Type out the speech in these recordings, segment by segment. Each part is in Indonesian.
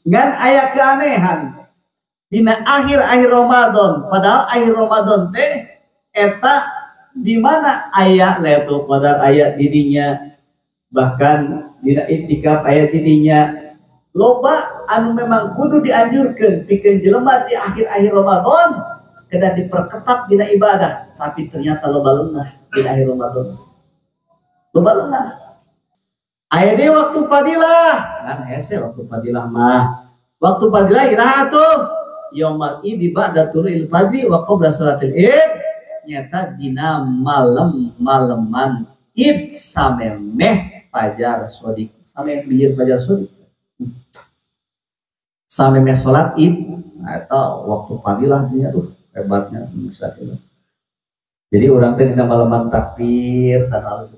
Ngan aya keanehan dina akhir-akhir Ramadan, padahal akhir Ramadan teh eta di mana aya Lailatul Qadar, aya dirinya, bahkan dina iktikaf aya dirinya. Loba anu memang kudu dianjurkeun pikeun jelema di akhir-akhir Ramadan kedah diperketat dina ibadah, tapi ternyata loba leunah di akhir Ramadan. Loba leunah. Aya deui waktu fadilah, kan hese waktu fadilah mah. Waktu fadilah iraha tuh? Yaumul Id ba'da tulu'il fajri wa qabla salatil Id. Nyata dina malam-maleman Id samemeh fajar shodiq. Samemeh bijir fajar shodiq. Samemeh salat Id atau waktu fadilah nya tuh hebatnya bisa gitu. Jadi orang teh dina malaman takbir tanah halus.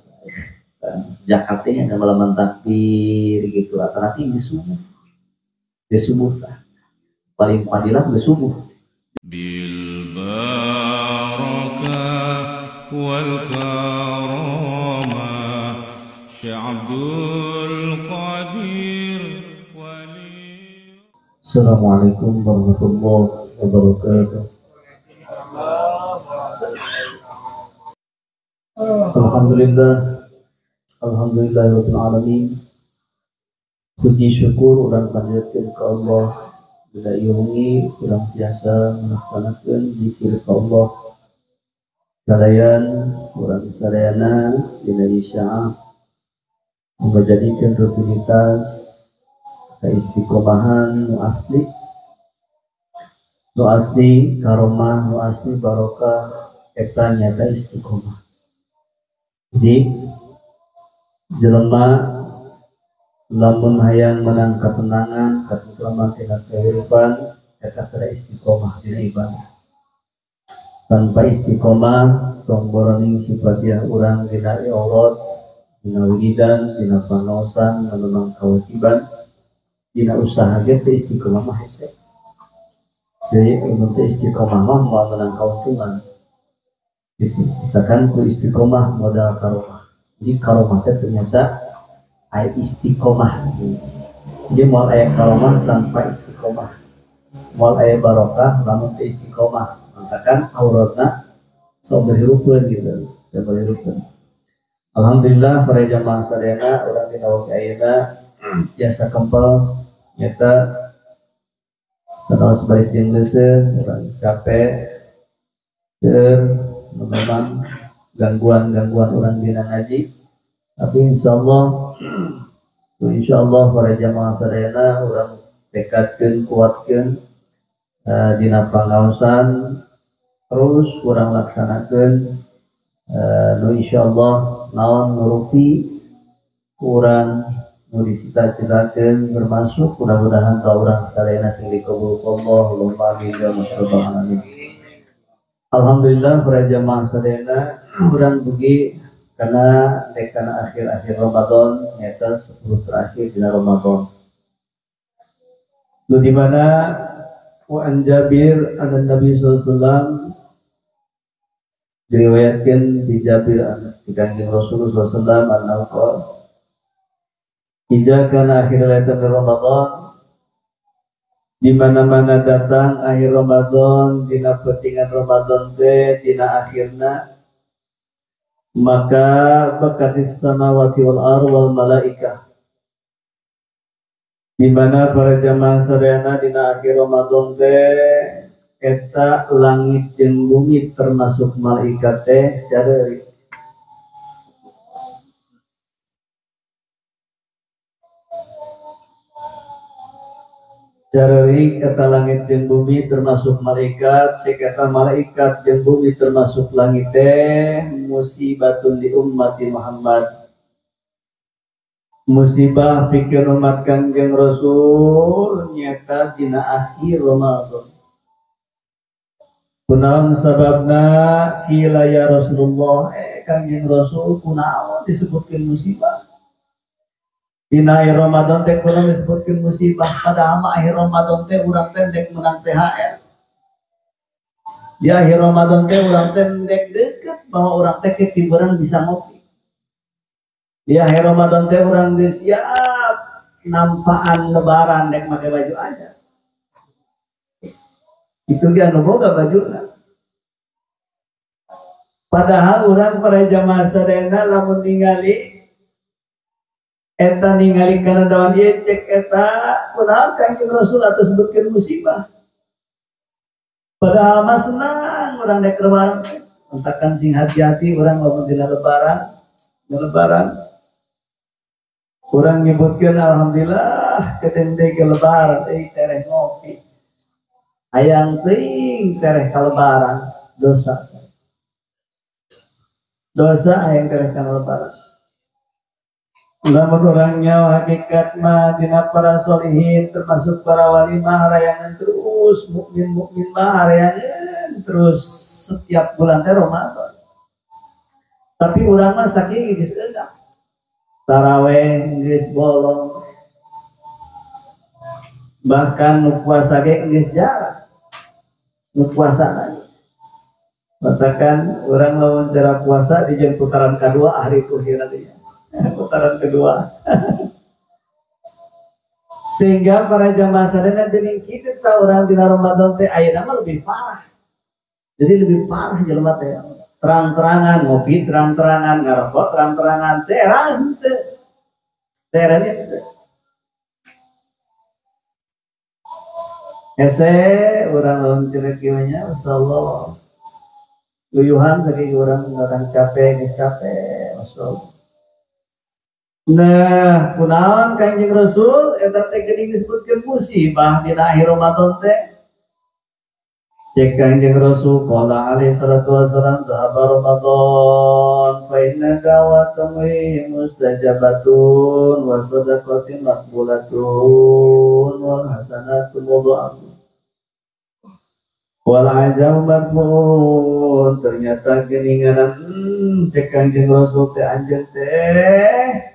Jakarta nya dina malaman takbir gitu. Rata-rata di subuh. Di subuh tah. Paling fadilah di subuh. Bil barakah wal karamah Syekh Abdul Qadir Wali. Assalamualaikum warahmatullahi wabarakatuh. Alhamdulillahirabbil alamin. Puji syukur urang panjatkeun ka Allah. Bila iungi urang biasa melaksanakeun zikir ka Allah. Kalayan urang sadayana dina isya menjadikan rutinitas keistiqomahan nu asli karomah, nu asli barokah eta nyata istiqomah. Jadi jelema lamun hayang menang ketenangan, ketentraman tina kehidupan, eta kada istiqomah dina ibadah. Tanpa istiqomah tong boroning sifatiah urang dina i'rad, dina wiridan, dina pangaosan, memang kewajiban, dina usaha ge teh istiqomah mah hese. Jadi untuk istiqomah mah mau menang keuntungan. Gitu. Kita kan ku istiqomah modal karomah. Jadi karomah teh ternyata aya istiqomah. Jadi moal aya karomah tanpa istiqomah. Moal aya barokah lamun teu istiqomah. Mangkakan auratna sok berhirupeun gitu. Sok berhirupeun. Alhamdulillah para jamaah sadayana urang dina waqti ayeuna jasa kempel nyata sanes balik jeung leuseun urang capek memang gangguan orang dina ngaji, tapi insyaallah para jamaah sadayana orang tekadkeun kuatkeun dina pangaosan terus urang laksanakeun nu insyaallah naon nurufi urang nu dicita-citakeun bermasuk mudah-mudahan ka urang sadayana sing dikabulkan Allah. Allahumma amin ya rabbal alamin. Alhamdulillah para jamaah sadayana urang dugi karena akhir-akhir Ramadan nyata 10 terakhir di Ramadan. Lu di mana wa an Jabir an Nabi sallallahu alaihi wasallam diriwayatkan di Jabir di kanjeng Rasulullah sallallahu alaihi wasallam annahu idza kana akhir Ramadan, di mana-mana datang akhir Ramadan, dina pentingan Ramadan teh dina akhirna, maka bakatis samawati wal ardh wal malaikah. Di mana para jamaah sadayana dina akhir Ramadan teh eta langit jeung bumi termasuk malaikat teh careuri. Careuri kata langit jeung bumi termasuk malaikat, sekata malaikat jeung bumi termasuk langit teh musibatun di ummati Muhammad. Musibah pikeun umat Kangjeng Rasul nyata dina akhir Ramadan. Kunaon sababna kila ya Rasulullah, Kangjeng Rasul kunaon disebutkeun musibah? Dina akhir Ramadan teh kunaon disebutkeun musibah, padahal mah akhir Ramadan teh urang teh dek menang THR. Di akhir Ramadan teh urang teh dek deukeut bahwa urang teh ketiburan bisa ngopi. Di akhir Ramadan teh urang geus siap nampaan lebaran dek pakai baju aja. Itu dia nu boga bajuna. Padahal orang para jamaah sadayana lamun ningali eta ningali kana dawan ieu cek eta kunaon Kanjeng Rasul atas sebutkeun musibah. Padahal mah senang urang dek lebaran. Entakan sing hati-hati urang lamun dina lebaran. Urang nyebutkeun alhamdulillah kedende ke lebaran euy tereh ngopi. Hayang teuing tereh ka lebaran dosa hayang tereh ka lebaran. Lamun urang nyawa hakikat mah dina para sholihin termasuk para wali mah rayangan terus mukmin mah rayangan terus setiap bulan teh Ramadan. Tapi urang mah saking geus eueuh. Taraweh geus bolong. Bahkan nu puasa ge geus jarang. Nu puasa lagi. Katakan orang lawan cara puasa di jam putaran kedua hari kuhiran dia. Putaran kedua. Sehingga para jamaah sadayana dening kitu ta urang dina Ramadan teh ayeuna mah lebih parah. Jadi lebih parah jelema teh. Terang-terangan ngopi, terang-terangan ngarokok, terang-terangan terang teh. Terane teh. Ese urang lawan ceuleuh kieu nya masyaallah. Uyuhan saking urang capek, geus capek, masyaallah. Nah, kunaon Kanjeng Rasul eta teh geuning disebutkeun musibah dina akhir Ramadan teh. Cek Kanjeng Rasul qala alaihi salatu wasalam dhahaba Ramadan fa inna da'watahu mustajabatun wa sadaqatin maqbulatun wal hasanatu mudha'afun wal ajam marfun. Ternyata geuningan cek Kanjeng Rasul teh anjeun teh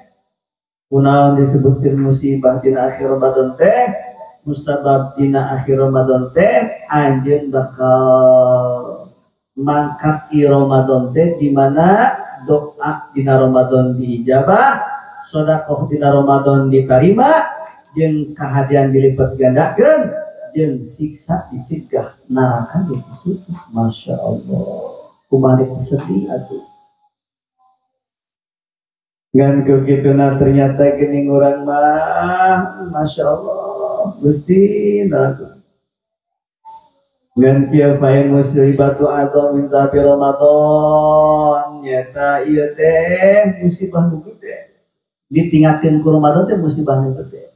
kunaon disebutkeun musibah dina akhir Ramadan teh musabab dina akhir Ramadan teh anjeun bakal mangkat di Ramadan teh di mana doa dina Ramadan diijabah, sedekah dina Ramadan diterima, jeung kahadian dilipat gandakeun, jeung siksa dicegah, neraka ditutup. Masya Allah, kumaha sedih atuh. Ngan kegituna ternyata geuning urang mah Masya Allah Gusti naku. Ngan kieu fae musibatu atau min zabi Ramadan nyata ieu teh musibah nu gede. Ditinggalkeun ku Ramadan teh musibah nu gede.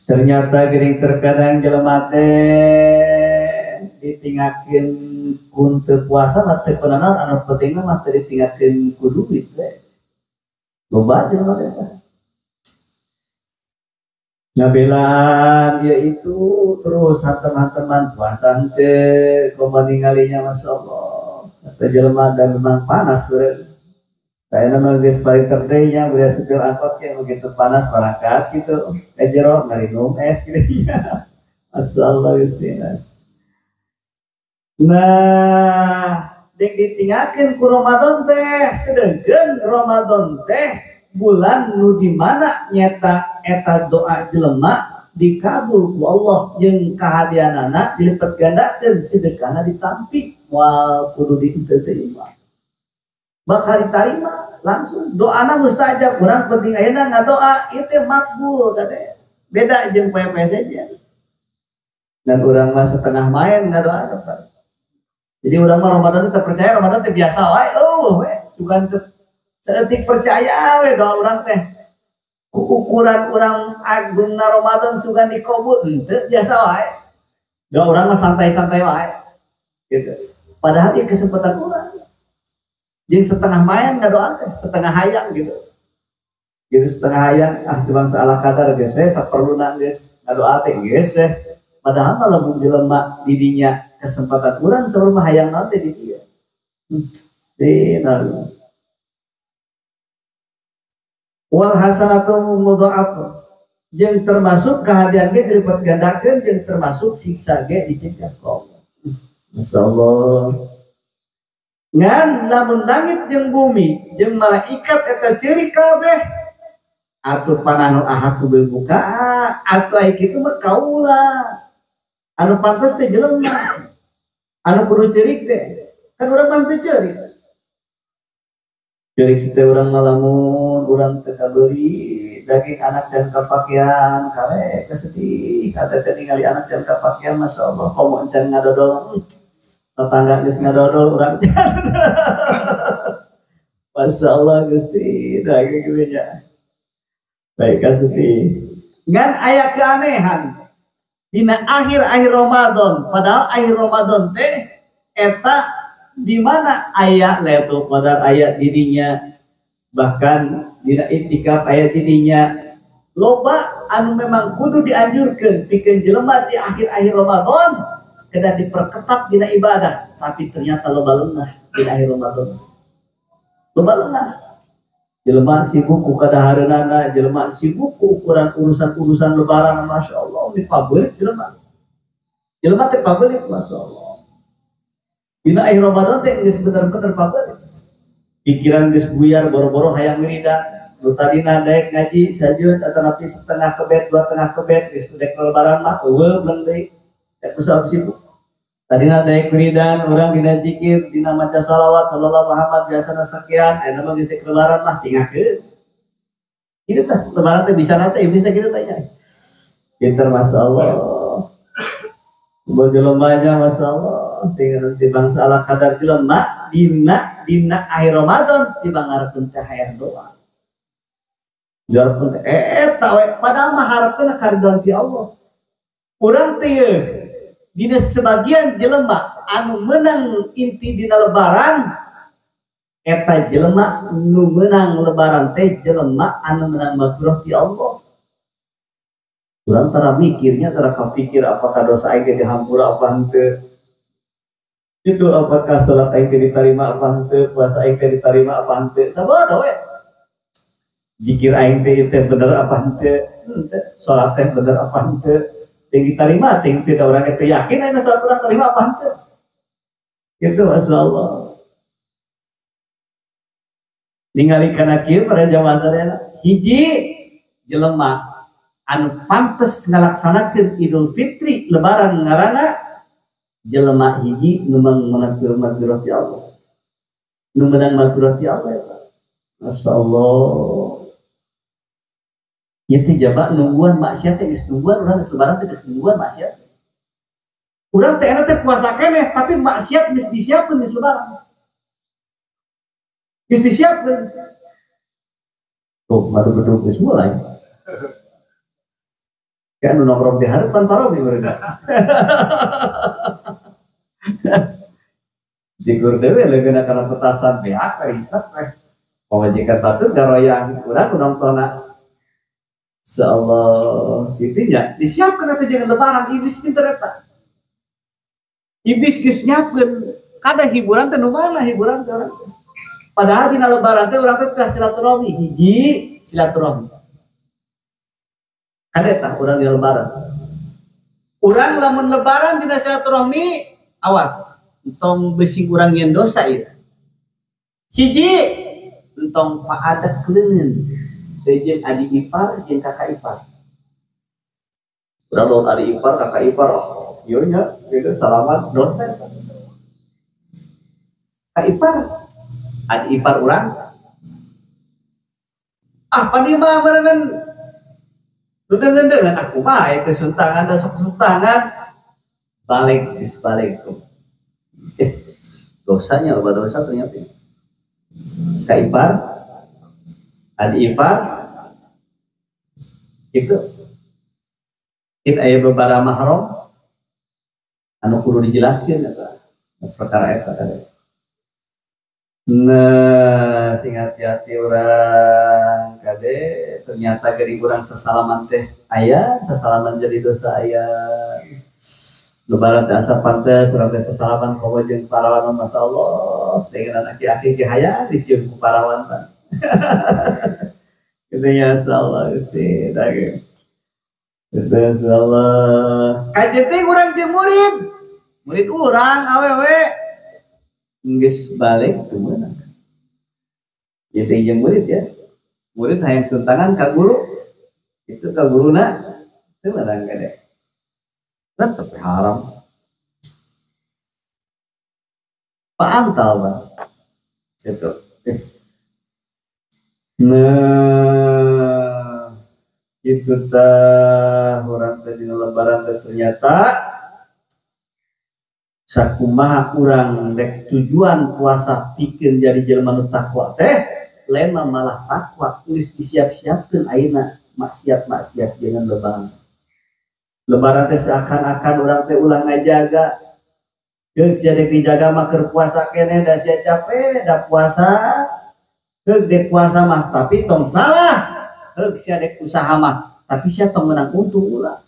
Ternyata geuning terkadang jelema teh ditinggalkeun kun teu puasa mah teu peunaon anu penting mah teu ditinggalkeun ku duit teh. Loba jelema teh. Ngabelan yaitu terus hantam-hantaman puasa henteu kumaha ningalinya masyaallah. Kata jelema dan memang panas beureun. Kayana mah geus paling terdeh nya beureun supir angkot yang begitu panas berangkat gitu. Jero ngarinum es kitu nya. Masyaallah Gusti. Nah, dek ditinggalkeun ku Ramadan teh sedengkeun Ramadan teh bulan nu di mana nyata eta doa jelema dikabul ku Allah jeung kahadianana dilipat gandakeun sedekahna ditampi wal kudu diterima. Bakal diterima langsung doana mustajab. Urang penting ayeuna ngadoa ieu teh makbul kate. Beda jeung PPS saja. Dan urang mah setengah main ngadoa Pak. Jadi urang mah Ramadan teh percaya Ramadan teh biasa wae. We sugan teu seetik percaya we doa urang teh. Ukuran urang agungna Ramadan sugan dikabul henteu biasa wae. Doa urang mah santai-santai wae. Gitu. Padahal ieu kesempatan urang. Jeung setengah main ngadoa teh, setengah hayang gitu. Jadi setengah hayang cuman salah kadar geus we saperluna geus ngadoa teh geus padahal mah lamun jelema di dinya kesempatan urang sabaraha hayang naon teh di dieu. Sinar. Wal hasanatu mudha'afun. Jeung termasuk kahadian ge dilipat gandakeun jeung termasuk siksa ge dicegah ku Allah. Masyaallah. Ngan lamun langit jeung bumi jeung malaikat eta ciri kabeh atuh pananu ahaku buka atuh ai kitu mah kaula anu pantes teh jelema anu kudu ceurik teh kan urang mah teu ceurik teh urang ngalamun urang teu kabeuri daging anak can kapakean kare kesedih kata teh ningali anak can kapakean masyaallah komo can ngadodol tetangga geus ngadodol urang masyaallah Gusti daging kieu nya baik kesedih ngan aya keanehan dina akhir-akhir Ramadan padahal akhir Ramadan teh eta di mana aya Lailatul Qadar aya dirinya bahkan dina iktikaf aya dirinya loba anu memang kudu dianjurkeun pikeun jelema di akhir-akhir Ramadan kedah diperketat dina ibadah tapi ternyata loba leungah di akhir Ramadan loba leungah jelema sibuk ku kadahareunana jelema sibuk ku urusan-urusan lebaran masyaallah dipabeulit jelema teh pabeulit masyaallah dina akhir Ramadan teh geus bener-bener pabeulit pikiran geus buyar boro-boro hayang wiridan nu tadina daek ngaji sajeun atanapi setengah kebet dua tengah kebet geus dek lebaran mah eueuh beung deui teh usah sibuk tadina daek wiridan urang dina zikir dina maca shalawat sallallahu Muhammad biasana sakian eta mah geus lebaran mah tinggalkeun kitu tah lebaran teh bisa nate iblis teh kitu tanya pinter masyaallah jelema masyaallah tinggal di bangsa ala kadar jelema dina akhir Ramadan tiba ngarepkeun teh hayang doa jarkeun eta we padahal mah hareupeun karidhoan ti Allah urang teh dina sebagian jelema anu menang inti dina lebaran eta jelema nu menang lebaran teh jelema anu menang maghfirah ti Allah urang tara mikirnya tara kapikir apakah dosa aing dihampura apa henteu itu apakah salat aing diterima apa henteu puasa aing diterima apa henteu sabada we zikir aing teh bener apa henteu salat teh bener apa henteu ting diterima ting tidak orang teh yakin ayeuna salat urang terima apa henteu kitu masyaallah ningali kana kieu para jamaah sadayana hiji jelema anu pantes ngalaksanakeun Idul Fitri lebaran ngaranna jelema hiji nu menang maghfirah ti Allah nu menang maghfirah ti Allah ya masyaallah ieu teh jaba nungguan maksiat teh geus nungguan urang geus lebaran teh geus nungguan maksiat urang teh eta teh puasa keneh tapi maksiat geus disiapkeun geus lebaran geus disiapkeun tuh madu-madu geus mulai kan nongkrong di harapan parobi mereka jigur dewe leugeuna kana petasan beak hisap teh pamajikan batur garoyang urang nongtona insyaallah kitu nya disiapkeun atuh jeung lebaran iblis pinter eta iblis geus nyiapkeun kada hiburan teh nu mana hiburan teh urang padahal dina lebaran teh urang teh silaturahmi hiji silaturahmi kada tah urang di lebaran urang lamun lebaran dina silaturahmi awas entong beusi urang nyeun dosa ieu hiji entong paadek leungeun teh jeung adik ipar jeung kakak ipar urang lamun adik ipar kakak ipar ieu nya geus salaman dosa kakak ipar adik ipar urang apa nih mah barengan dengan aku baik kesuntangan dan sok kesuntangan balik disbalik dosanya apa dosa ternyata kak ipar adik ipar itu aya beberapa mahram anu kudu dijelaskeun eta perkara eta nah sing hati-hati urang kade ternyata geuning urang sasalaman teh aya sasalaman jadi dosa aya lebaran teh asa pantes urang teh sasalaman poho jeung parawan masyaallah dengan aki-aki ge hayang dicium ku parawan teh kitu nya insyaallah Gusti dage kitu insyaallah kajen teh urang jeung murid urang awewe geus balik teu meunang ieu teh jeung murid ya murid hayang suntangan ka guru itu ka guruna itu larang gede tetep haram paantal bang itu nah itu tah orang tadi lebaran ternyata sakumaha urang dek tujuan puasa bikin jadi jelema nu takwa teh lain malah takwa tulis disiap-siapkeun ayeuna maksiat jangan lebaran teh seakan-akan urang teh ulang ngajaga geus sia dek dijaga mah keur puasa keneh da sia capek da puasa geus dek puasa mah tapi tong salah geus sia dek usaha mah tapi sia tong menang untung ulah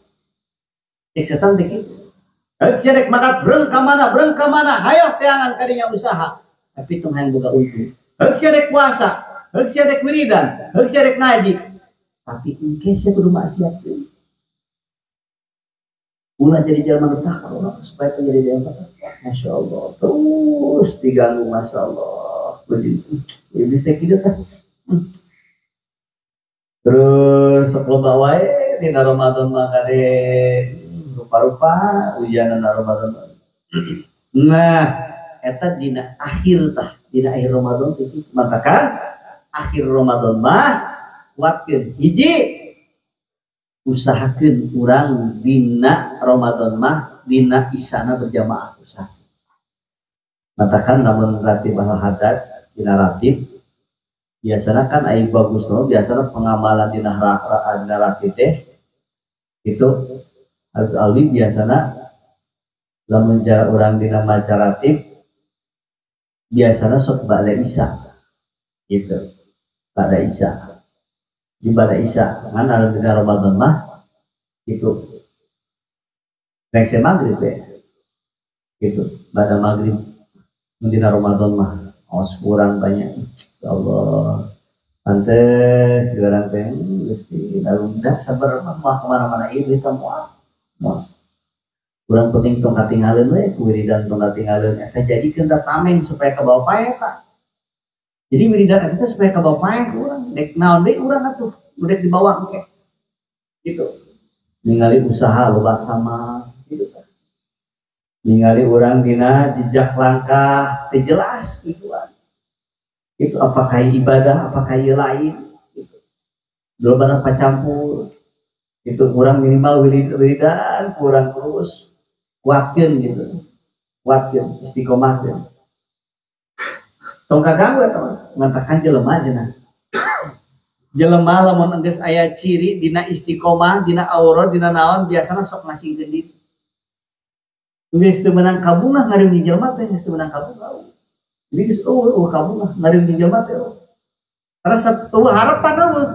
cek setan teh kitu geus sia dek makat breng ka mana hayo teangan kadinya usaha tapi tong hayang boga untung geus sia dek puasa geus sia dek wiridan geus sia dek ngaji tapi engke sia kudu maksiat deui ulah jadi jalan takwa supaya menjadi jalan takwa. Masya Allah terus diganggu Masya Allah begitu iblis teh kitu tah terus loba wae dina Ramadan mah kade rupa-rupa ujianan Ramadan nah eta dina akhir Ramadan teh matakan akhir Ramadan mah kuatkeun hiji usahakeun urang dina Ramadan mah dina isana berjamaah usaha. Matakan lamun ratib al-haddad dina ratib biasana kan aya bagus biasana pengamalan dina ratib teh itu alwi biasana lamun cara urang dina maca ratib biasana sok ba'da isya gitu ba'da isya ibadah isya kan ada di Ramadan mah itu next maghrib ya gitu pada maghrib di Ramadan mah kurang banyak insyaallah pantes sekarang teh mesti udah sabar mah kemana-mana ieu kita moal kurang penting tong katinggalin we wiridan tong katinggalin eta jadikeun tameng supaya kabawa pae eta jadi wiridan kita supaya ke bapak urang dek naon deui urang atuh udah dibawa engke gitu ningali usaha loba sama gitu kan ningali urang dina jejak langkah teh jelas tujuan itu apakah ibadah apakah ieu lain gitu loba pacampur itu urang minimal wiridan kurang terus kuatkeun gitu kuatkeun istiqomahkeun tong kaganggu eta mengatakan jelema cenah jelema lamun enggeus aya ciri dina istiqomah dina aurad dina naon biasana sok ngasingkeun diri geus teu meunang kabungah ngareung jelema teh geus teu meunang kabungah jadi geus kabungah ngareung jelema teh resep harapan eueuh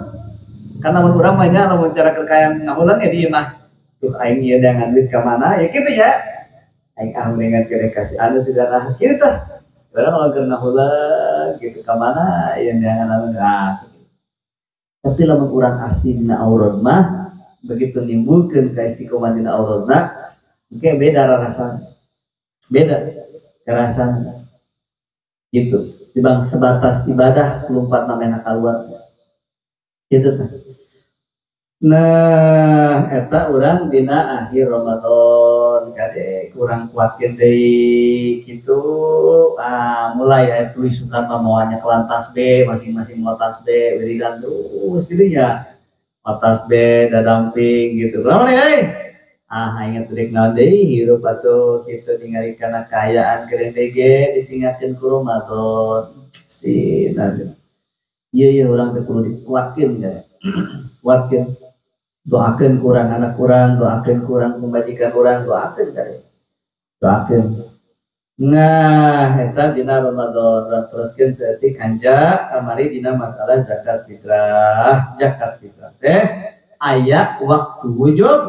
kana mun urang mah nya lamun cara kekayaan ngahulang ya dieu mah tuh aing ieu dengan duit ka mana ya kitu ya aing dengan kere kasih anu sudahlah kitu tah orang kalau kena hula gitu kemana yang jangan ngasih tapi lamun urang asli dina aurad mah begitu nimbulkeun ka istiqomah dina auradna engke beda rasana beda rasana gitu dibang sebatas ibadah lumpat namanya kaluar gitu tah nah eta urang dina akhir Ramadan kade kurang kuatkeun deui kitu mulai aya tulisan mamawanya kelantas B masing-masing mau tas B wiridan terus gitu ya tas B dadamping gitu naon euy ingat deuk naon deui hirup atuh kitu ningali kana kaayaan keren ge ditinggalkeun ku Ramadan pasti ieu urang teh kudu dikuatkeun ya kuatkeun doakeun kurang anak kurang doakeun kurang pembajikan kurang doakeun kali doakeun nah eta dina Ramadan teruskeun saeutik hanja kamari dina masalah zakat fitrah teh aya waktu wujub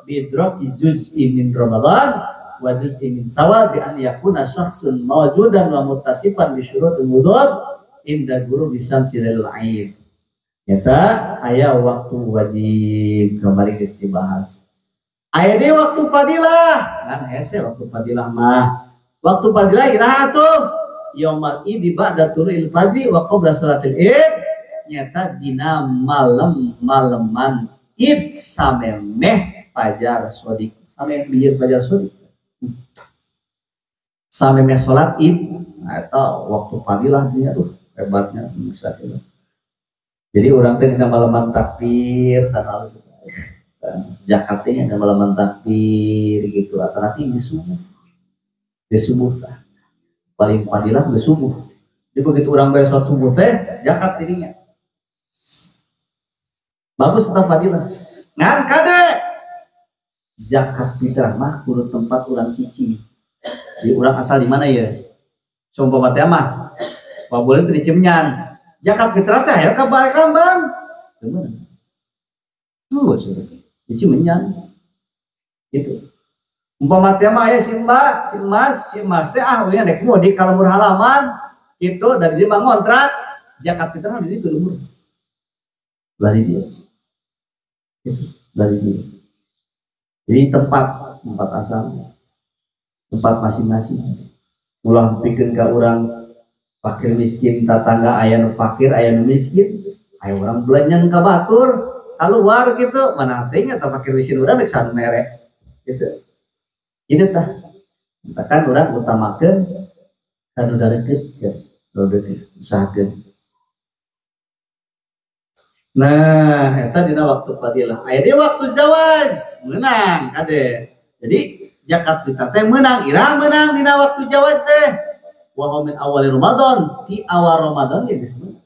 bidroki juz'i min Ramadan wa juz'i min Syawal bi an yakuna syakhsun mawjudan wa muttasifan bi syurutil wudhu inda ghurubi syamsi lailul aid nyata aya waktu wajib kemarin geus dibahas aya deui waktu fadilah ngan hese waktu fadilah mah waktu fadilah iraha tuh yaumul id ba'da tulu'il fajri wa qabla salatil id nyata dina malam-maleman id samemeh fajar sodik samemeh bieu fajar sodik samemeh salat id atau waktu fadilah dia tuh hebatnya bisa gitu. Jadi orang teh dina malaman takbir tanah Jakarta nya dina malaman takbir gitu atau nanti di subuh paling fadilah di subuh. Jadi begitu orang beres sholat subuh teh zakat dirinya bagus tetap fadilah ngan kade zakat fitrah mah kudu tempat orang cici. Jadi orang asal di mana ya sumpah mati mah boleh teu dicemnyan zakat fitrah teh ya ka bae kambang temen tuh dicemnyan gitu umpama teh mah aya si mas teh we dek mudik ka lembur halaman gitu dari dia ngontrak zakat fitrah di ditu lembur dari dia gitu dari dia jadi tempat asal tempat masing-masing ulah pikeun ka urang fakir miskin tetangga aya nu fakir aya nu miskin aya urang belanjan ka batur keluar gitu mana teh nya fakir miskin urang rek san mere gitu ini tah kan urang utamakeun kanu darekeun usahakeun nah eta dina waktu fadilah aya di waktu zawaj menang kade jadi zakat kita teh menang ira menang dina waktu zawaj teh wa min awal Ramadan ti awal Ramadan ge geus menang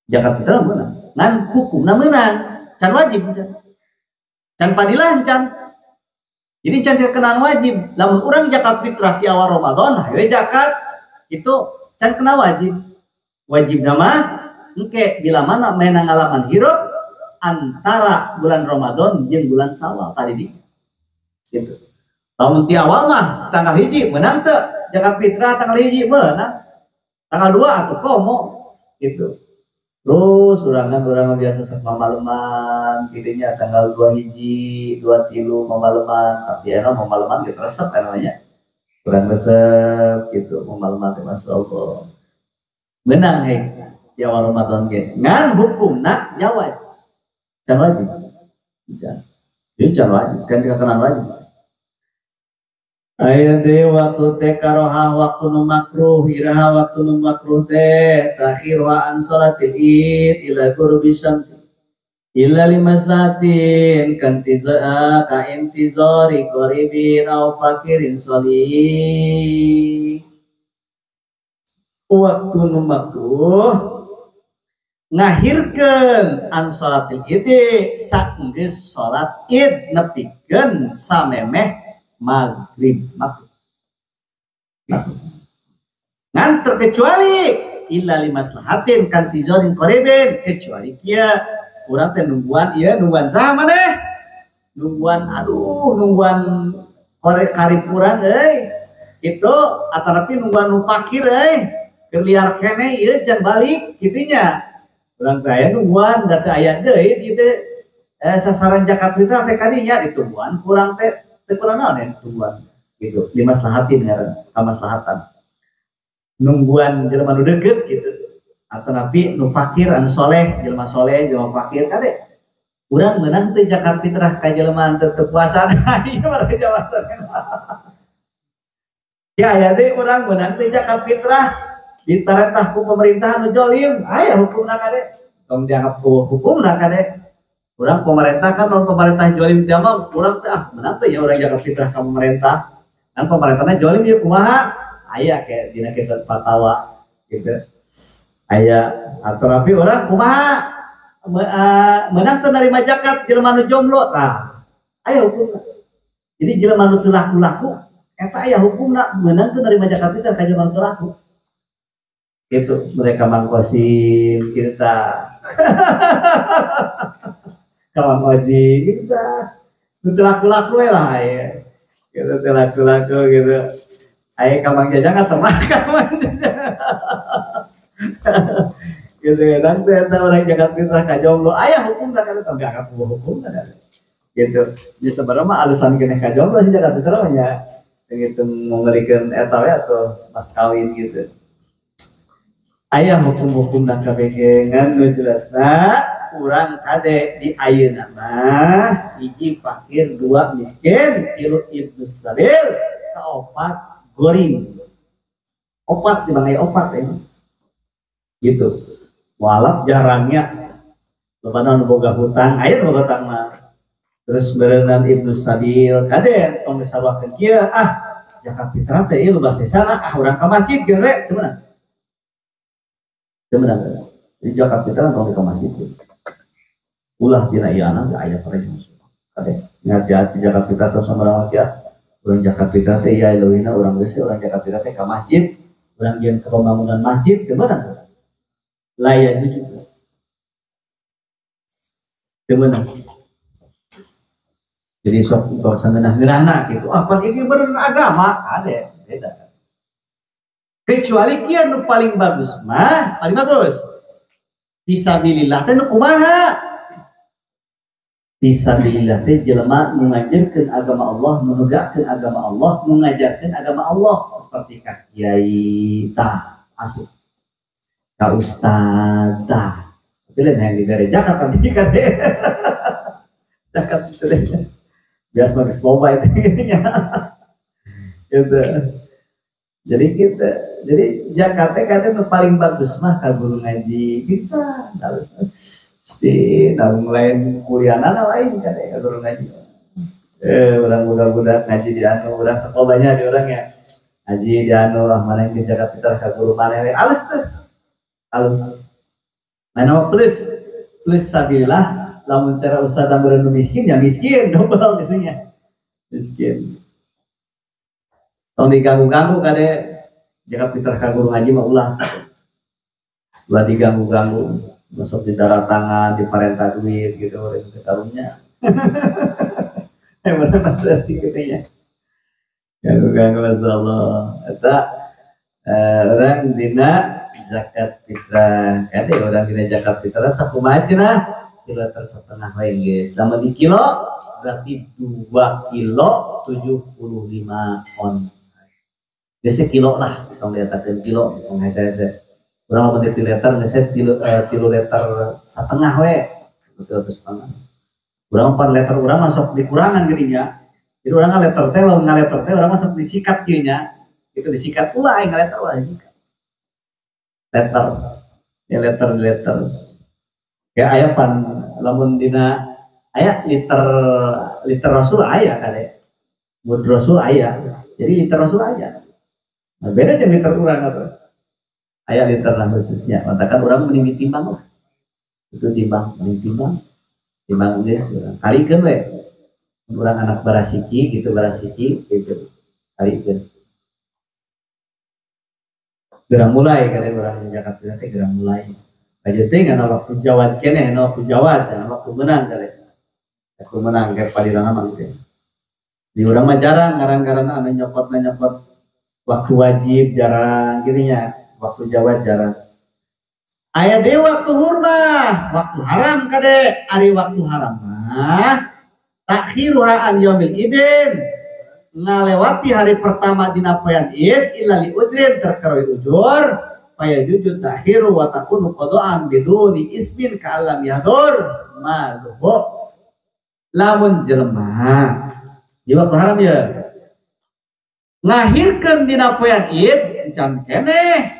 zakat fitrah menang ngan hukumna menang can wajib can fadilah can jadi can kenaan wajib lamun urang zakat fitrah ti awal Ramadan hayu zakat itu can kena wajib nama engke bila mana menang ngalaman hirup antara bulan Ramadan jeung bulan Syawal tadi di gitu lamun ti awal mah tanggal 1 menang teu zakat fitrah tanggal 1 menang tanggal 2 atuh komo gitu terus orang biasa sok mamaleman kidinya tanggal 2 hiji 2 tilu mamaleman tapi enak mamaleman gitu resep namanya kurang resep gitu mamaleman teh masyaallah menang di awal Ramadan ge ngan hukumna jawab can wajib can wajib kan dikatakan wajib. Aya teh waktu teh karoha waktu nu makruh iraha waktu nu makruh teh takhir wa an salatil id ila qurbi syams illa limaslatin kantiza ka intizari qaribin aw fakirin sholih waktu nu makruh ngahirkeun an salatil id saenggeus salat id nepikeun samemeh maghrib ngan terkecuali illa limaslahatin kantizorin qaribin kecuali kieu urang teh nungguan saha maneh nungguan karib urang itu atanapi nungguan nu fakir keur liar keneh ieu can balik kitu nya urang teh aya nungguan da teu aya deui ieu sasaran zakat fitrah teh kadinya ditungguan kurang teh kurang naon tungguan gitu dimaslahatin ngaran kamaslahatan nungguan jelema nu deukeut gitu atau napi nu fakir anu soleh jelema fakir kade urang meunang teh zakat fitrah ka jelema anu teu puasa ieu mah jawaban ya aya deui urang meunang teh zakat fitrah ditarentah ku pemerintah anu zalim aya hukumna kade tong dianggap hukumna kade urang pemerintah kan lawan pemerintah zalim teh mah urang teh menang teh ya urang zakat fitrah ka pemerintah kan pemerintahna zalim ieu kumaha aya kayak dina kitab fatwa gitu aya atau tapi urang kumaha menang teh narima zakat jelema nu jomblo tah aya hukumna jadi jelema nu teu laku eta aya hukumna menang teh narima zakat fitrah ka jelema nu teu laku gitu mereka mangkosim kita kawan oji kita betul laku lah ya gitu laku gitu ayo kamang jajang atau makan gitu dan ternyata orang Jakarta kita kajomblo ayah hukum tak ada tapi agak hukum ada gitu jadi sebenarnya alasan kena kajomblo sih Jakarta terusnya gitu mengerikan etawe atau mas kawin gitu Aya hukum-hukum dan kabegengan nu jelasna urang kade di ayeuna mah hiji fakir, dua miskin, tilu ibnu sabil, kaopat goring. Opat dibangai opat ya. Gitu. Walap jarangnya lobana nu boga hutang, aya nu boga hutang mah. Terus berenang ibnu sabil kade tong disaruakeun kieu zakat fitrah teh ieu loba sesana urang ka masjid geus we teu meunang. Teu meunang. Jadi zakat fitrah tong ka masjid. Ulah dina ieu anak aya pareja. Kade ngajak zakat fitrah teh sabaraha ya. Urang zakat fitrah teh ieu leuwihna urang geus urang zakat fitrah teh ka masjid, urang jeung ka pembangunan masjid teu meunang. Layak jujur. Teu meunang. Jadi sok sangeunah-ngeunahna gitu. Pas ini bener agama ada beda. Kecuali kieu nu paling bagus mah, paling bagus. Fisabilillah teh nu kumaha? Fisabilillah teh jelema nu ngajarkeun agama Allah, nu negakkeun agama Allah, nu ngajarkeun agama Allah seperti ka kiai tah asup. Ka ustaz tah. Tapi lain yang di gereja kan di kade. Zakat itu biasa pakai sloba itu gitu. Jadi Jakarta kadang paling bagus mah ka guru ngaji kita harus mesti nang lain kuliahna lain kan ya guru ngaji. Orang budak-budak ngaji di anu orang sekolahnya di orang ya ngaji di anu mana yang di Jakarta ka guru mana halus tuh halus. Mana plus sabilillah lamun cara ustaz berendu miskin ya miskin double gitunya miskin tong diganggu-ganggu kade jika fitrah ka guru ngaji mah ulah ulah diganggu-ganggu masuk di darah tangan di parenta duit gitu orang ketarunya bener masuk di gitunya ganggu-ganggu masyaallah eta orang dina zakat fitrah kade orang dina zakat fitrah sakumaha cenah kilometer setengah wae guys. Selama di kilo berarti 2 kilo 75 on. Geus kilo lah, tong diatakeun kilo, tong hese-hese. Urang mah di liter geus tilu liter setengah we. Liter setengah. Urang 4 liter urang masuk dikurangan geudinya. Jadi urang liter teh lamun ngaleter teh urang masuk disikat kieu nya. Itu disikat ulah ngaleter ulah disikat. Liter. Ya liter. Ya aya pan lamun dina aya liter rasul aya kade mud rasul aya jadi liter rasul aya nah beda jeung liter urang atuh aya liter lah khususnya matakan urang mending ditimbang lah itu timbang geus kalikeun we urang anak barasiki gitu kalikeun gerang mulai kade urang Jakarta teh gerang mulai aja teh ngana waktu jawat keneh waktu jawat waktu menang kali aku menang kayak padirangan mah gitu di urang mah jarang ngaran-ngaran anu nyopot waktu wajib jarang gitunya waktu jawat jarang aya deui waktu hurmah waktu haram kade ari waktu haram mah takhiruha an yaumil idin ngalewati hari pertama dina poean id illa li ujrin terkeroi ujur faya jujud takhiru wa takunu qadaan biduni ismin ka'alam yadur maluhu lamun jelema di waktu haram ya ngahirkeun dina poean id can keneh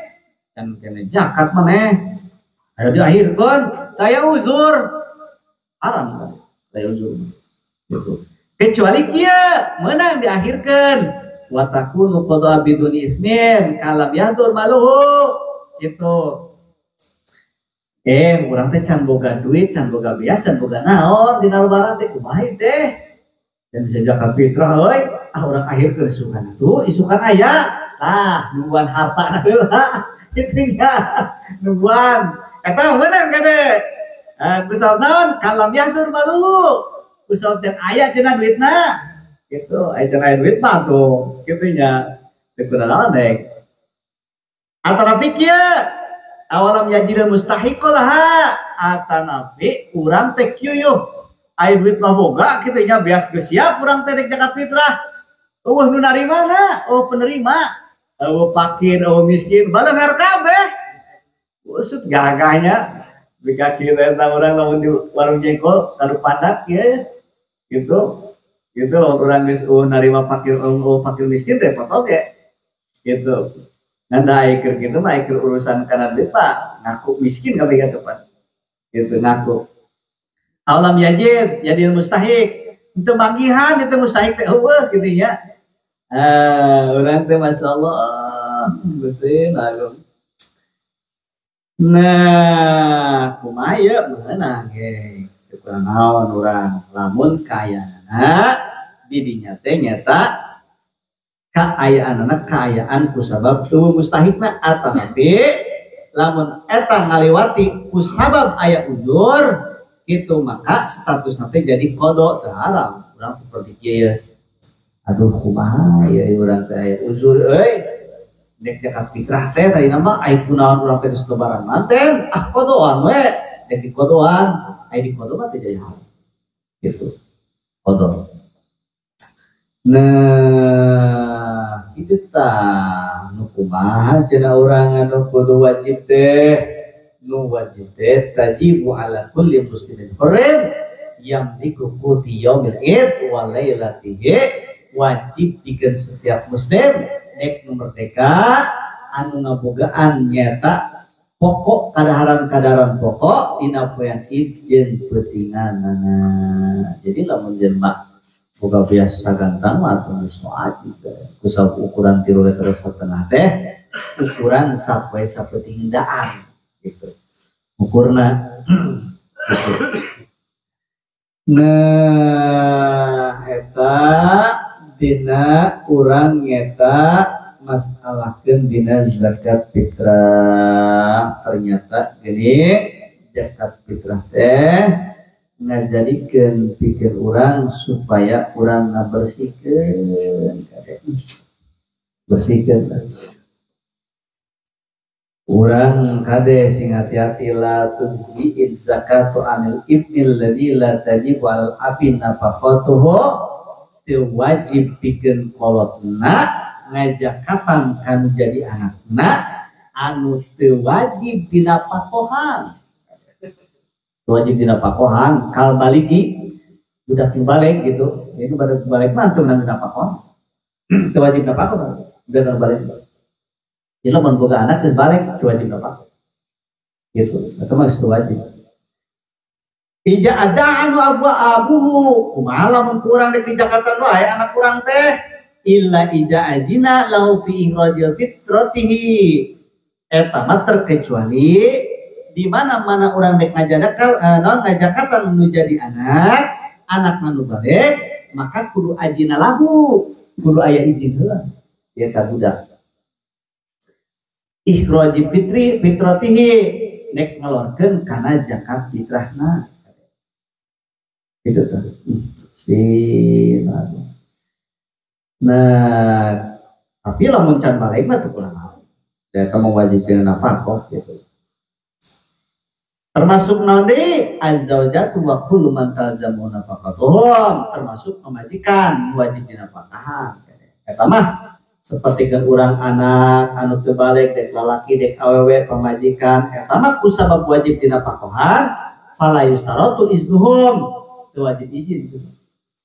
zakat maneh aya diahirkeun daya uzur haram kan daya uzur gitu kecuali kieu meunang diahirkeun wa takunu qadaan biduni ismin ka'alam yadur maluhu gitu urang teh can boga duit can boga biasa can boga naon dina lebaran teh kumaha teh dan bisa zakat fitrah euy urang akhir ke isukan itu isukan aya nungguan harta heula kitu nya nungguan eta meunang kade kusab naon kalam yahdur malu kusab can aya cenah duitna gitu aya can aya duit mah tuh kitu nya teu naon deh antara pikir awalam yajidul mustahiqul ha atanafi urang teh kieu yuh aya duit mah boga kitu nya beas geus siap urang teh dek zakat fitrah eueuh nu narimana penerima fakir miskin balenger kabeh Usut gagahnya bika kira orang lamun di warung jengkol kalau padat ya gitu gitu orang geus narima fakir fakir miskin repot oke gitu. Nanda iker gitu mah iker urusan kana deut pak ngaku miskin kami ka tepat gitu ngaku alam yajid jadi mustahik itu manggihan itu mustahik teh eueuh gitu nya urang teh masyaallah Gusti Agung. Nah kumaya meunang ge kurang naon urang lamun kayana didinya teh nyata kaayaanana kaayaan kusabab tubuh mustahikna atau nanti lamun eta ngaliwati kusabab aya uzur itu maka status nanti jadi kodok haram urang seperti kieu aduh kumaha ya urang teh aya uzur dek jakat fitrah teh tadi nama ai kunaon urang teh geus lebaran manten kodoan we dek di kodoan ai di kodo mah teh jadi haram gitu kodo. Nah itu tah nu kumaha cenah urang anu kudu wajib teh nu wajib teh tajibu ala kulli muslimin hurrin yang dikuti yaumil id wa lailatihi wajib pikeun setiap muslim nek nu merdeka anu ngabogaan nyata pokok kadaharan pokok dina poean id jeung peutinganana. Jadi lamun jelema boga biasa gantang mah geus wajib kusab ukuran 3 liter setengah teh ukuran sapoe sapeuting daan gitu ukurna gitu. Nah eta dina urang nyata masalahkeun dina zakat fitrah ternyata gini zakat fitrah teh ngajadikeun pikir urang supaya urang ngabersihkeun bersihkeun urang kade sing hati-hati la tuzzi'id zakatu anil ibnil ladzi la tajibu al abin nafaqatuhu teu wajib pikeun kolotna ngajakatan kanu jadi anakna anu teu wajib dina pakohan wajib dina pakohan kal baligi budak balik gitu itu baru balik mantu nang dina pakohan teu wajib dina pakohan udah balik jadi lamun boga anak geus balik teu wajib dina pakohan gitu eta mah geus wajib. Ija ada anu abuhu kumaha lamun kurang dek di Jakarta wae anak kurang teh illa ija ajina lahu fi ikhrajil fitratihi eta mah terkecuali di mana-mana orang dek ngajakatan nu jadi anak nu balik maka kudu ajina lahu kudu aya izin heula ya ka budak ikhraji fitratihi nek ngalorkeun kana zakat fitrahna gitu tuh. Nah tapi lamun can balik mah teu kumaha da kamu wajibkeun nafaqah gitu. Termasuk naudi azzaujatu wa kullu man talzamu nafaqatuhum termasuk pemajikan wajib dinafkahan eta mah sapertikeun urang anak anu teu balik dek lalaki dek awewe pemajikan eta mah kusabab wajib dinafkahan fala yustaratu iznuhum teu wajib izin.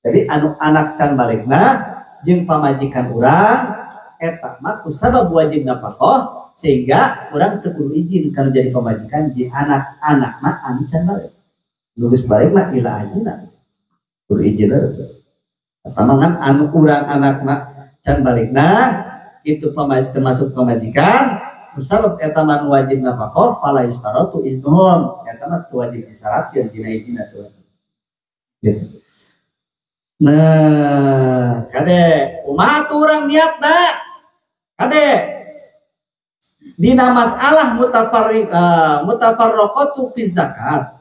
Jadi anu anak can balikna jeung pamajikan urang eta mah kusabab wajib nafkah sehingga orang kudu izin kalau jadi pemajikan di anak-anak mah anu can balik lulus balik mah ila ajina kudu izin pertama kan anu urang anakna can balikna itu termasuk pemajikan sabab eta mah wajib nafaqah fala yustaratu iznuhum eta mah wajib disyaratkeun dina izin atuh gitu. Nah kade kumaha tuh urang niatna kade dina masalah mutafarriqatu fi zakat.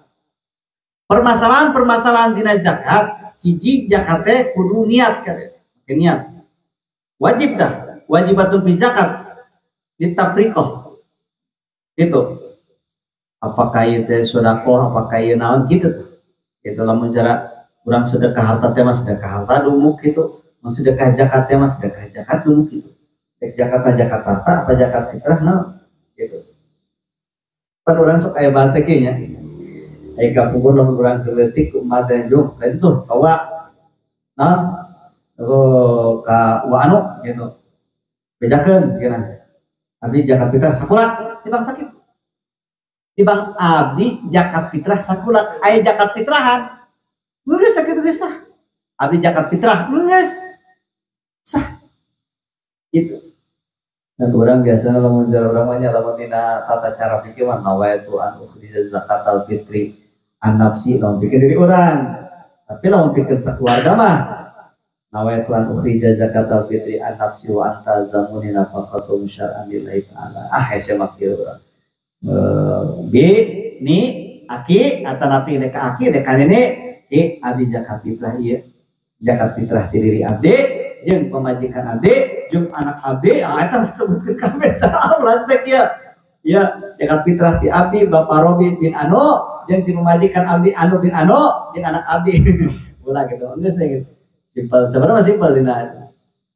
Permasalahan dina zakat, hiji zakate kudu niat kan. Niat. Wajib dah, wajibatun fi zakat ditafriqah. Gitu. Apakah itu sedekah, apakah itu naon gitu. Itu lamun cara urang sedekah harta teh mah sedekah harta dumuk gitu. Mun sedekah zakat teh mah sedekah zakat dumuk gitu. Zakat harta apa zakat fitrah nah gitu. Kan orang sok aya bahasa ge nya. Aya kapungkur lamun urang keleutik umat teh juk, itu tuh kawa. Nah, ka wa anu gitu. Bejakeun cenah. Abdi zakat fitrah sakulat tibang sakit. Tibang abdi zakat fitrah sakulat aya zakat fitrahan. Geus sakit geus sah. Abdi zakat fitrah geus sah. Itu. Dan orang biasanya lamun jar urang mah lamun dina tata cara fikih mah nawaitu an ukhrija zakatal fitri an nafsi lamun pikir diri orang. Tapi lamun pikir sakeluarga mah nawaitu an ukhrija zakatal fitri an nafsi wa anta zamuni nafaqatum syar'an lillahi ta'ala. Hese mah kieu urang. Bi ni aki atanapi dek aki dek kanene abdi zakat fitrah ieu. Zakat fitrah ti diri abdi jeung pamajikan abdi jeung anak abdi eta disebutkeun kabeh tah plastik ya. Ya, zakat fitrah ti abdi Bapak Robi bin Ano jeung ti pamajikan abdi Anu bin Ano jeung anak abdi. Ulah gitu. Geus geus. Simpel, sebenarnya simpel dina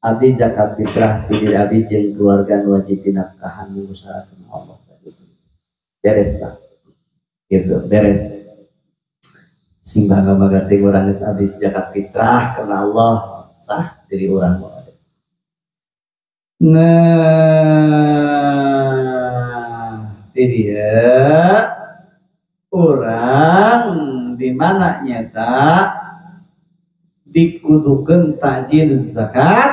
abdi zakat fitrah ti diri abdi jeung keluarga wajib dinafkahan diusahakeun Allah. Beres tah. Gitu, beres. Sing bangga magarti urang geus abdi zakat fitrah karena Allah sah diri urang. Nah, ini dia orang di mana nyata dikudukeun takjil zakat,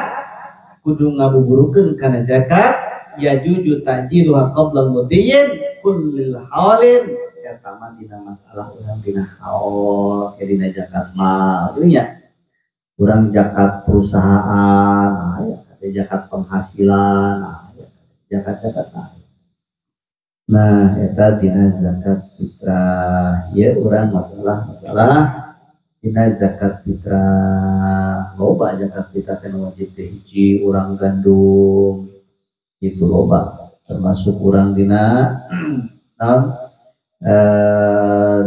kudu ngabuburukeun kana zakat, ya juju takjiluha qabla mudiyyin kullil haulin. Eta mah dina masalah urang dina haul, dina zakat mal, nya. Urang zakat perusahaan, zakat penghasilan, zakat-zakat. Nah, eta dina zakat fitrah. Ya, urang masalah dina zakat fitrah. Loba zakat fitrah teh wajib teh hiji urang gandum. Itu loba. Termasuk urang dina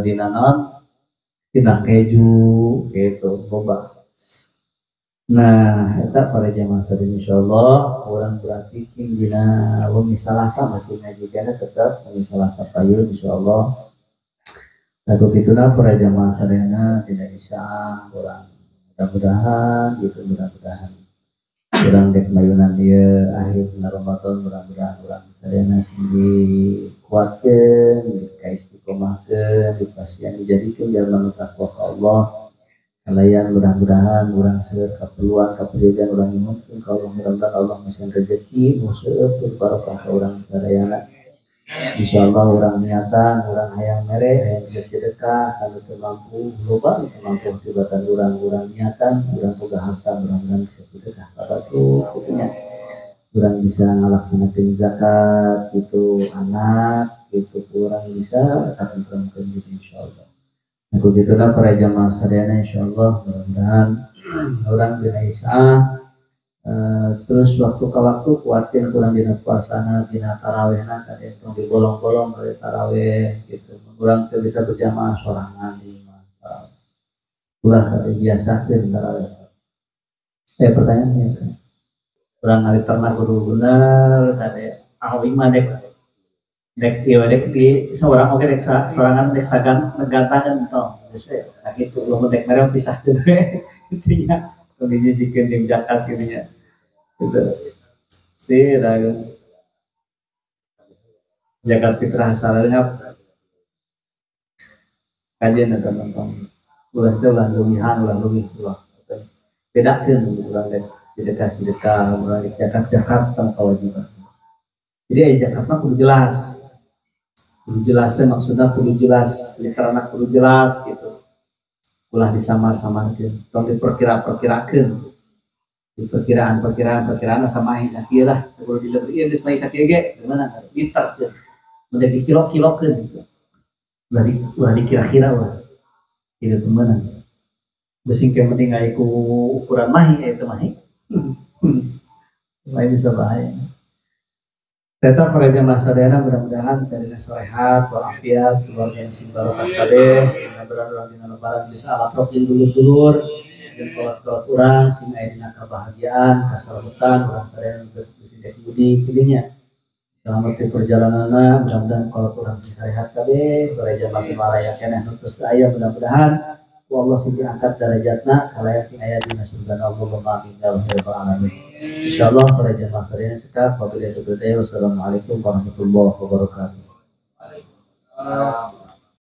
dina keju gitu loba. Nah, eta para jamaah sadaya insyaallah urang berarti king dina wengi Salasa masih ngaji kana tetep wengi Salasa payun insyaallah. Lagu kituna para jamaah sadayana dina Isya urang mudah-mudahan gitu mudah-mudahan urang dek mayunan ieu akhir bulan Ramadan mudah-mudahan urang sadayana sing dikuatkeun dikaistiqomahkeun dipasihan dijadikeun jalma taqwa ka Allah. Kalian mudah-mudahan orang seueur keperluan kapeuregan urang mungkin ka Allah mudah-mudahan Allah masih rezeki nu seueur barokah ka urang sadayana. Insyaallah urang niatan urang hayang mere hayang sedekah anu teu mampu loba teu mampu tibatan urang niatan urang boga harta mudah-mudahan sedekah kabatu kitu urang bisa ngalaksanakeun zakat itu anak itu urang bisa katentremkeun insyaallah. Aku gitulah para jamaah sadayana insyaallah mudah-mudahan orang dina Isya terus waktu ke waktu kuatin kurang dina puasana dina tarawihna kade tong digolong-golong dari tarawih gitu. Urang teu bisa berjamaah sorangan di masjid. Ulah kade biasakeun tarawih. Pertanyaannya urang ari ternak kudu bener kade ahli mah dek di seorang oke dek sorangan dek sagan negantangan toh sakit tuh lo dek mereka pisah tuh intinya kondisi jika di zakat ininya itu sih zakat fitrah salahnya kajian atau nonton ulah itu ulah lumihan ulah bedakan ulah dek sedekah ulah zakat tentang kewajiban. Jadi zakat mah kudu jelas maksudnya kudu jelas literana kudu jelas gitu ulah disamar-samarkeun tong diperkirakeun di perkiraan samahi sakieu lah kudu dileureun geus mahi sakieu ge gimana liter teh mun kilo-kilokeun gitu ulah dikira-kira ulah kieu temenan besing ke penting aya ku ukuran mahi eta mahi lain bisa bahaya. Tetap para jamaah sadayana mudah-mudahan sadayana sehat walafiat keluarga yang sing barokah kabeh mudah-mudahan dina lebaran bisa alaprok dulur-dulur dan sholat urang sing aya dina kebahagiaan kasalametan urang sadayana budi kidinya Selamat di perjalanan, mudah-mudahan kalau kurang sehat kabeh, gereja masih merayakan anu terus aya mudah-mudahan Allah sih diangkat derajatna kalayan sing aya di surga Allahumma amin ya rabbal alamin. Insyaallah gereja masarina cekap wabillahi taufiq. Wassalamualaikum warahmatullahi wabarakatuh.